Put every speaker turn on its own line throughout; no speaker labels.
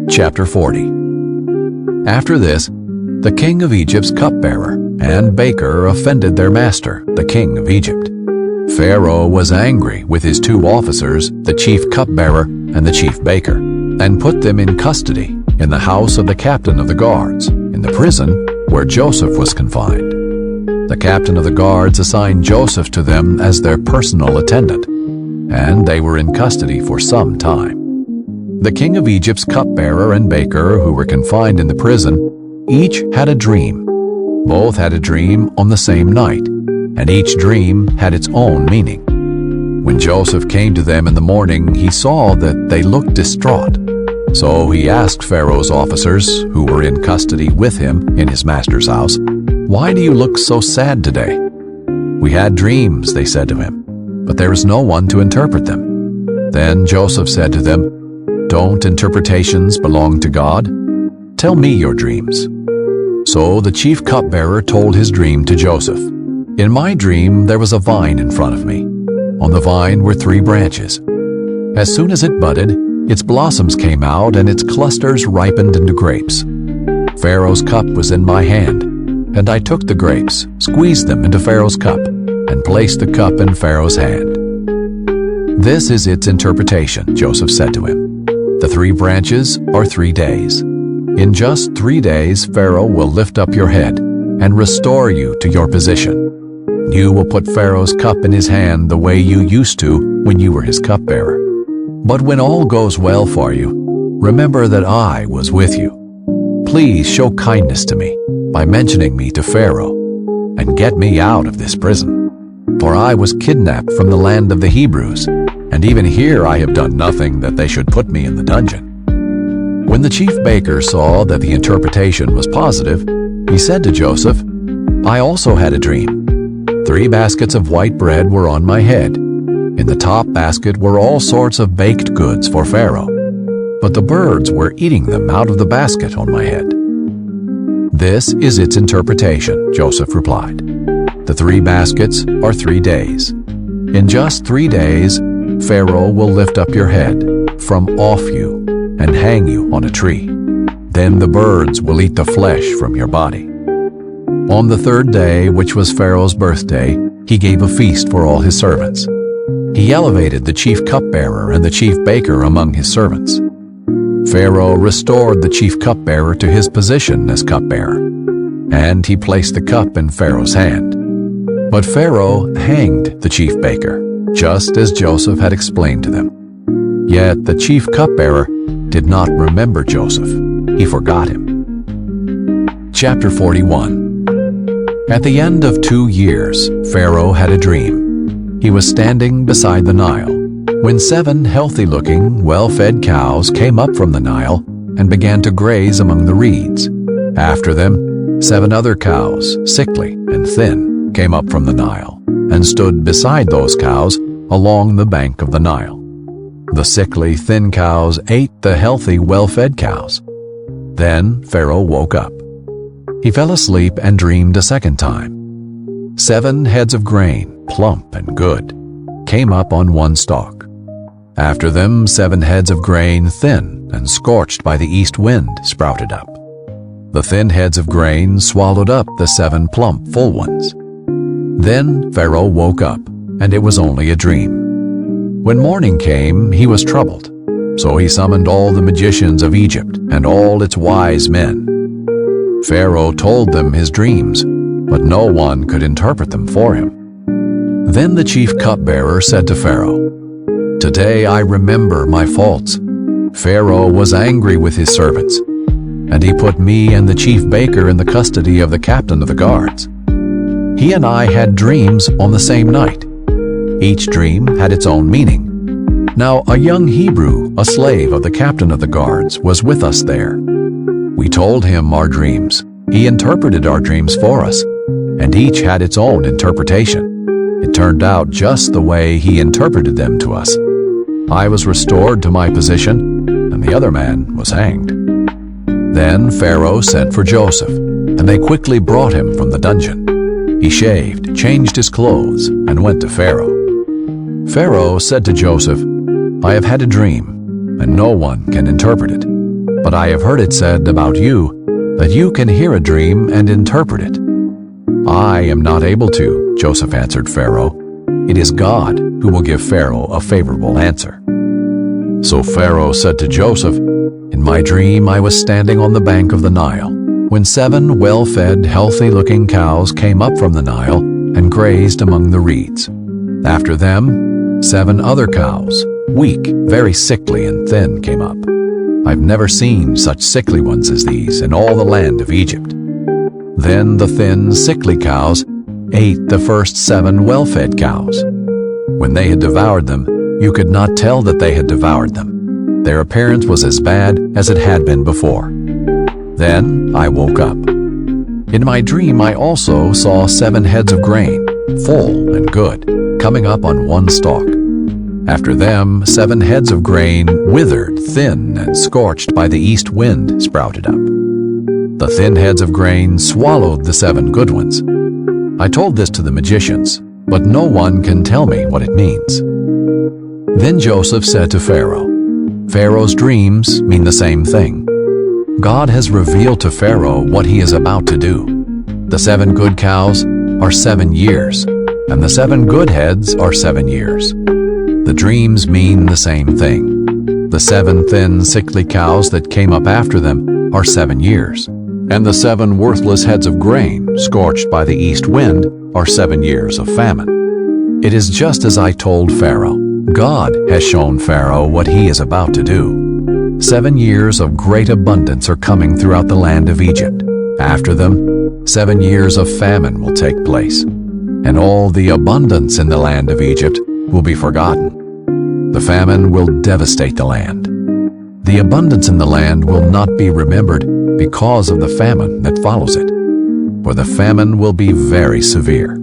Chapter 40. After this, the king of Egypt's cupbearer and baker offended their master, the king of Egypt. Pharaoh was angry with his two officers, the chief cupbearer and the chief baker, and put them in custody in the house of the captain of the guards, in the prison where Joseph was confined. The captain of the guards assigned Joseph to them as their personal attendant, and they were in custody for some time. The king of Egypt's cupbearer and baker, who were confined in the prison, each had a dream. Both had a dream on the same night, and each dream had its own meaning. When Joseph came to them in the morning, he saw that they looked distraught. So he asked Pharaoh's officers, who were in custody with him in his master's house, "Why do you look so sad today?" "We had dreams," they said to him, "but there is no one to interpret them." Then Joseph said to them, "Don't interpretations belong to God? Tell me your dreams." So the chief cupbearer told his dream to Joseph. "In my dream there was a vine in front of me. On the vine were 3 branches. As soon as it budded, its blossoms came out and its clusters ripened into grapes. Pharaoh's cup was in my hand, and I took the grapes, squeezed them into Pharaoh's cup, and placed the cup in Pharaoh's hand." "This is its interpretation," Joseph said to him. "The 3 branches are 3 days. In just 3 days, Pharaoh will lift up your head and restore you to your position. You will put Pharaoh's cup in his hand the way you used to when you were his cupbearer. But when all goes well for you, remember that I was with you. Please show kindness to me by mentioning me to Pharaoh, and get me out of this prison. For I was kidnapped from the land of the Hebrews, and even here I have done nothing that they should put me in the dungeon." When the chief baker saw that the interpretation was positive, he said to Joseph, "I also had a dream. 3 baskets of white bread were on my head. In the top basket were all sorts of baked goods for Pharaoh, but the birds were eating them out of the basket on my head." "This is its interpretation," Joseph replied. "The 3 baskets are 3 days. In just 3 days, Pharaoh will lift up your head from off you and hang you on a tree. Then the birds will eat the flesh from your body." On the 3rd day, which was Pharaoh's birthday, he gave a feast for all his servants. He elevated the chief cupbearer and the chief baker among his servants. Pharaoh restored the chief cupbearer to his position as cupbearer, and he placed the cup in Pharaoh's hand. But Pharaoh hanged the chief baker, just as Joseph had explained to them. Yet the chief cupbearer did not remember Joseph. He forgot him. Chapter 41. At the end of 2 years, Pharaoh had a dream. He was standing beside the Nile, when 7 healthy-looking, well-fed cows came up from the Nile and began to graze among the reeds. After them, 7 other cows, sickly and thin, came up from the Nile and stood beside those cows along the bank of the Nile. The sickly, thin cows ate the healthy, well-fed cows. Then Pharaoh woke up. He fell asleep and dreamed a second time. 7 heads of grain, plump and good, came up on one stalk. After them, 7 heads of grain, thin and scorched by the east wind, sprouted up. The thin heads of grain swallowed up the 7 plump, full ones. Then Pharaoh woke up, and it was only a dream. When morning came, he was troubled. So he summoned all the magicians of Egypt and all its wise men. Pharaoh told them his dreams, but no one could interpret them for him. Then the chief cupbearer said to Pharaoh, "Today I remember my faults. Pharaoh was angry with his servants, and he put me and the chief baker in the custody of the captain of the guards. He and I had dreams on the same night. Each dream had its own meaning. Now a young Hebrew, a slave of the captain of the guards, was with us there. We told him our dreams. He interpreted our dreams for us, and each had its own interpretation. It turned out just the way he interpreted them to us. I was restored to my position, and the other man was hanged." Then Pharaoh sent for Joseph, and they quickly brought him from the dungeon. He shaved, changed his clothes, and went to Pharaoh. Pharaoh said to Joseph, "I have had a dream, and no one can interpret it. But I have heard it said about you that you can hear a dream and interpret it." "I am not able to," Joseph answered Pharaoh. "It is God who will give Pharaoh a favorable answer." So Pharaoh said to Joseph, "In my dream I was standing on the bank of the Nile, when 7 well-fed, healthy-looking cows came up from the Nile and grazed among the reeds. After them, 7 other cows, weak, very sickly and thin, came up. I've never seen such sickly ones as these in all the land of Egypt. Then the thin, sickly cows ate the first 7 well-fed cows. When they had devoured them, you could not tell that they had devoured them. Their appearance was as bad as it had been before. Then I woke up. In my dream I also saw 7 heads of grain, full and good, coming up on one stalk. After them, 7 heads of grain, withered, thin, and scorched by the east wind, sprouted up. The thin heads of grain swallowed the 7 good ones. I told this to the magicians, but no one can tell me what it means." Then Joseph said to Pharaoh, "Pharaoh's dreams mean the same thing. God has revealed to Pharaoh what he is about to do. The 7 good cows are 7 years, and the 7 good heads are 7 years. The dreams mean the same thing. The 7 thin, sickly cows that came up after them are 7 years, and the 7 worthless heads of grain, scorched by the east wind, are 7 years of famine. It is just as I told Pharaoh. God has shown Pharaoh what he is about to do. 7 years of great abundance are coming throughout the land of Egypt. After them, 7 years of famine will take place, and all the abundance in the land of Egypt will be forgotten. The famine will devastate the land. The abundance in the land will not be remembered because of the famine that follows it, for the famine will be very severe.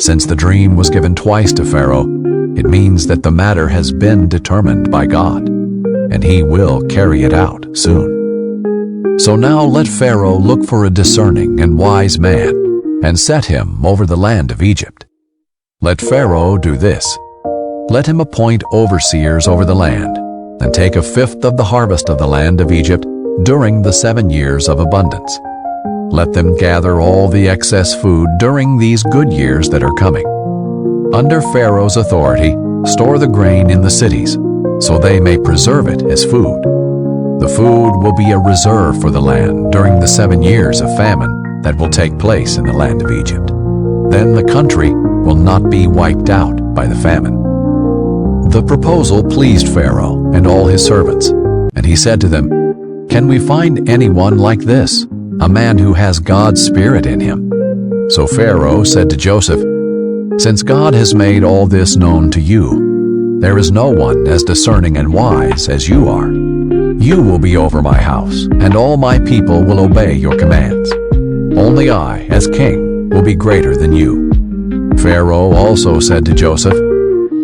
Since the dream was given twice to Pharaoh, it means that the matter has been determined by God, and he will carry it out soon. So now let Pharaoh look for a discerning and wise man, and set him over the land of Egypt. Let Pharaoh do this. Let him appoint overseers over the land, and take 1/5 of the harvest of the land of Egypt during the 7 years of abundance. Let them gather all the excess food during these good years that are coming. Under Pharaoh's authority, store the grain in the cities, so they may preserve it as food. The food will be a reserve for the land during the 7 years of famine that will take place in the land of Egypt. Then the country will not be wiped out by the famine." The proposal pleased Pharaoh and all his servants, and he said to them, "Can we find anyone like this, a man who has God's Spirit in him?" So Pharaoh said to Joseph, "Since God has made all this known to you, there is no one as discerning and wise as you are. You will be over my house, and all my people will obey your commands. Only I, as king, will be greater than you." Pharaoh also said to Joseph,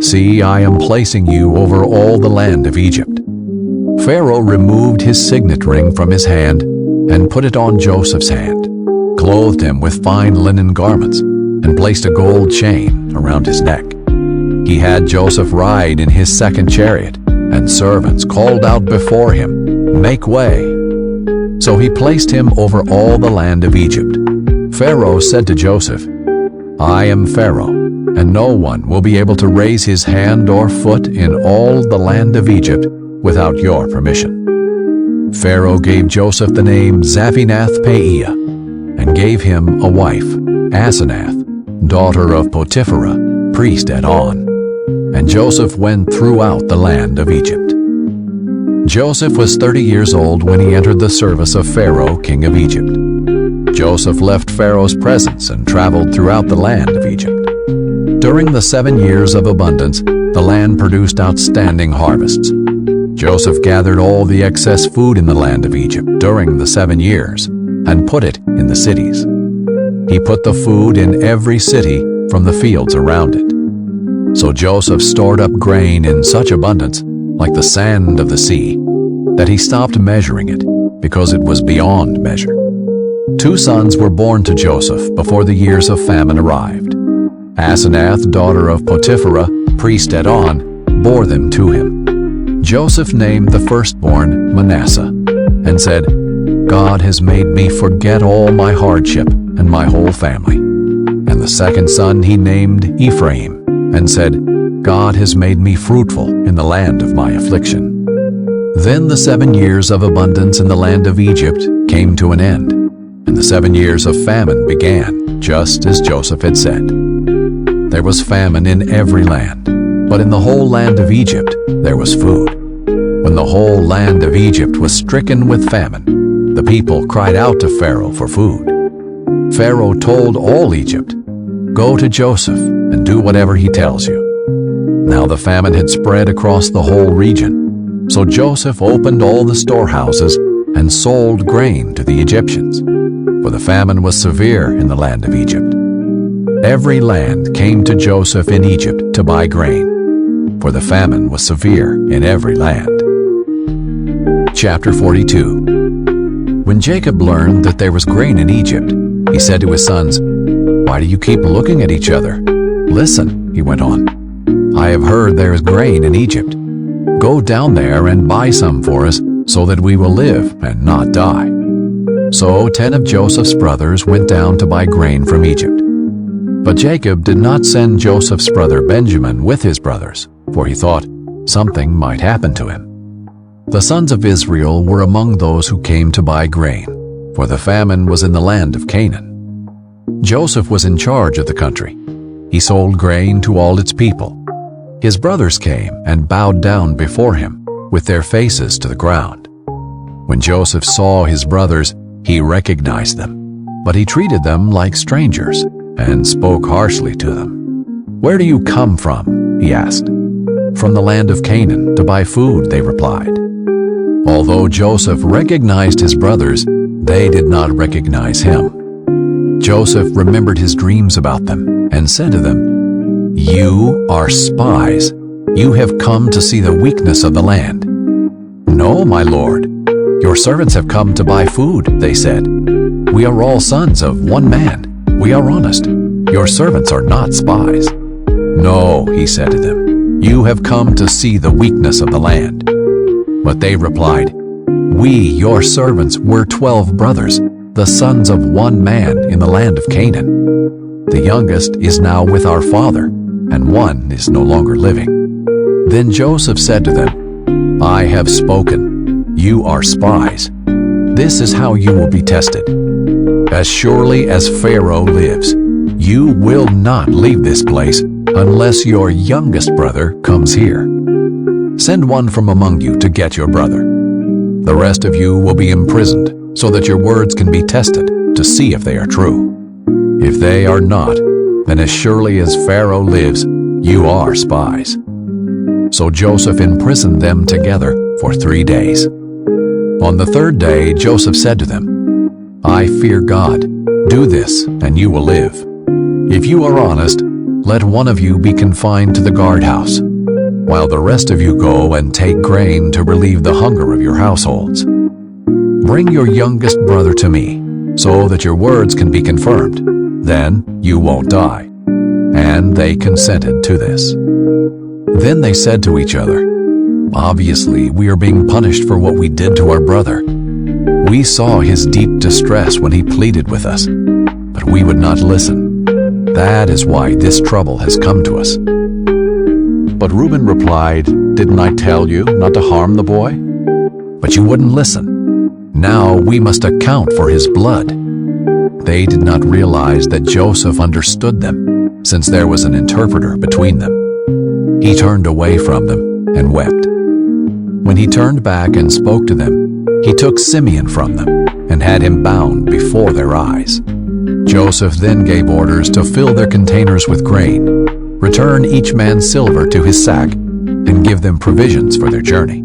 "See, I am placing you over all the land of Egypt." Pharaoh removed his signet ring from his hand and put it on Joseph's hand, clothed him with fine linen garments, and placed a gold chain around his neck. He had Joseph ride in his 2nd chariot, and servants called out before him, "Make way!" So he placed him over all the land of Egypt. Pharaoh said to Joseph, "I am Pharaoh, and no one will be able to raise his hand or foot in all the land of Egypt without your permission." Pharaoh gave Joseph the name Zaphenath-Paneah, and gave him a wife, Asenath, daughter of Potiphera, priest at On. And Joseph went throughout the land of Egypt. Joseph was 30 years old when he entered the service of Pharaoh, king of Egypt. Joseph left Pharaoh's presence and traveled throughout the land of Egypt. During the 7 years of abundance, the land produced outstanding harvests. Joseph gathered all the excess food in the land of Egypt during the 7 years and put it in the cities. He put the food in every city from the fields around it. So Joseph stored up grain in such abundance, like the sand of the sea, that he stopped measuring it because it was beyond measure. 2 sons were born to Joseph before the years of famine arrived. Asenath, daughter of Potiphera, priest at On, bore them to him. Joseph named the firstborn Manasseh, and said, "God has made me forget all my hardship and my whole family." And the second son he named Ephraim, and said, "God has made me fruitful in the land of my affliction." Then the 7 years of abundance in the land of Egypt came to an end, and the 7 years of famine began, just as Joseph had said. There was famine in every land, but in the whole land of Egypt there was food. When the whole land of Egypt was stricken with famine, the people cried out to Pharaoh for food. Pharaoh told all Egypt, "Go to Joseph and do whatever he tells you." Now the famine had spread across the whole region, so Joseph opened all the storehouses and sold grain to the Egyptians, for the famine was severe in the land of Egypt. Every land came to Joseph in Egypt to buy grain, for the famine was severe in every land. Chapter 42. When Jacob learned that there was grain in Egypt, he said to his sons, "Why do you keep looking at each other? Listen," he went on, "I have heard there is grain in Egypt. Go down there and buy some for us, so that we will live and not die." So 10 of Joseph's brothers went down to buy grain from Egypt. But Jacob did not send Joseph's brother Benjamin with his brothers, for he thought something might happen to him. The sons of Israel were among those who came to buy grain, for the famine was in the land of Canaan. Joseph was in charge of the country. He sold grain to all its people. His brothers came and bowed down before him, with their faces to the ground. When Joseph saw his brothers, he recognized them, but he treated them like strangers and spoke harshly to them. "Where do you come from?" he asked. "From the land of Canaan to buy food," they replied. Although Joseph recognized his brothers, they did not recognize him. Joseph remembered his dreams about them and said to them, "You are spies. You have come to see the weakness of the land." "No, my lord. Your servants have come to buy food," they said. "We are all sons of one man. We are honest. Your servants are not spies." "No," he said to them, "you have come to see the weakness of the land." But they replied, "We, your servants, were 12 brothers, the sons of one man in the land of Canaan. The youngest is now with our father, and one is no longer living." Then Joseph said to them, "I have spoken. You are spies. This is how you will be tested. As surely as Pharaoh lives, you will not leave this place unless your youngest brother comes here. Send one from among you to get your brother. The rest of you will be imprisoned, so that your words can be tested to see if they are true. If they are not, then as surely as Pharaoh lives, you are spies." So Joseph imprisoned them together for 3 days. On the 3rd day, Joseph said to them, "I fear God. Do this, and you will live. If you are honest, let one of you be confined to the guardhouse, while the rest of you go and take grain to relieve the hunger of your households. Bring your youngest brother to me, so that your words can be confirmed. Then you won't die." And they consented to this. Then they said to each other, "Obviously, we are being punished for what we did to our brother. We saw his deep distress when he pleaded with us, but we would not listen. That is why this trouble has come to us." But Reuben replied, "Didn't I tell you not to harm the boy? But you wouldn't listen. Now we must account for his blood." They did not realize that Joseph understood them, since there was an interpreter between them. He turned away from them and wept. When he turned back and spoke to them, he took Simeon from them and had him bound before their eyes. Joseph then gave orders to fill their containers with grain, return each man silver to his sack, and give them provisions for their journey.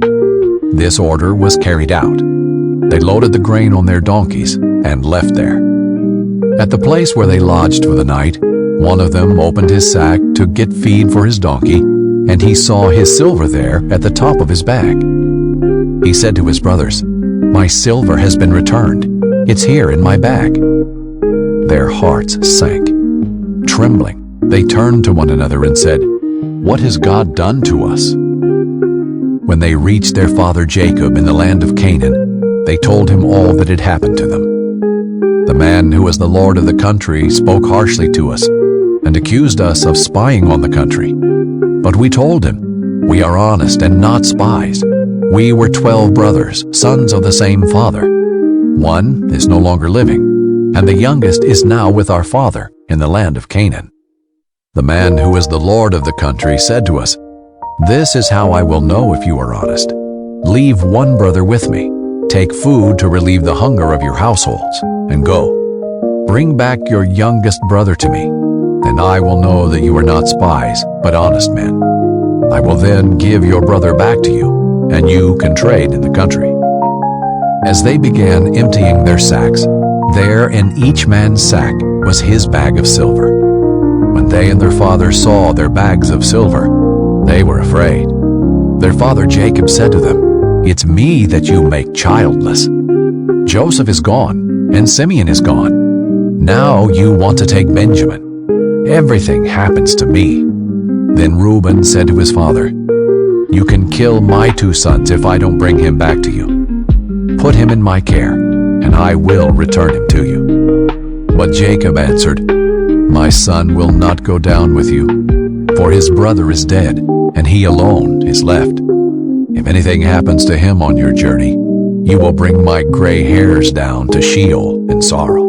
This order was carried out. They loaded the grain on their donkeys and left there. At the place where they lodged for the night, one of them opened his sack to get feed for his donkey, and he saw his silver there at the top of his bag. He said to his brothers, "My silver has been returned. It's here in my bag." Their hearts sank. Trembling, they turned to one another and said, "What has God done to us?" When they reached their father Jacob in the land of Canaan, They told him all that had happened to them. The man who was the lord of the country spoke harshly to us and accused us of spying on the country. But we told him, "We are honest and not spies. We were 12 brothers, sons of the same father. One is no longer living, and the youngest is now with our father in the land of Canaan." The man who was the lord of the country said to us, "This is how I will know if you are honest. Leave one brother with me. Take food to relieve the hunger of your households, and go. Bring back your youngest brother to me. Then I will know that you are not spies, but honest men. I will then give your brother back to you, and you can trade in the country." As they began emptying their sacks, there in each man's sack was his bag of silver. When they and their father saw their bags of silver, they were afraid. Their father Jacob said to them, "It's me that you make childless. Joseph is gone, and Simeon is gone. Now you want to take Benjamin. Everything happens to me." Then Reuben said to his father, "You can kill my 2 sons if I don't bring him back to you. Put him in my care, and I will return him to you." But Jacob answered, "My son will not go down with you, for his brother is dead, and he alone is left. If anything happens to him on your journey, you will bring my gray hairs down to Sheol in sorrow."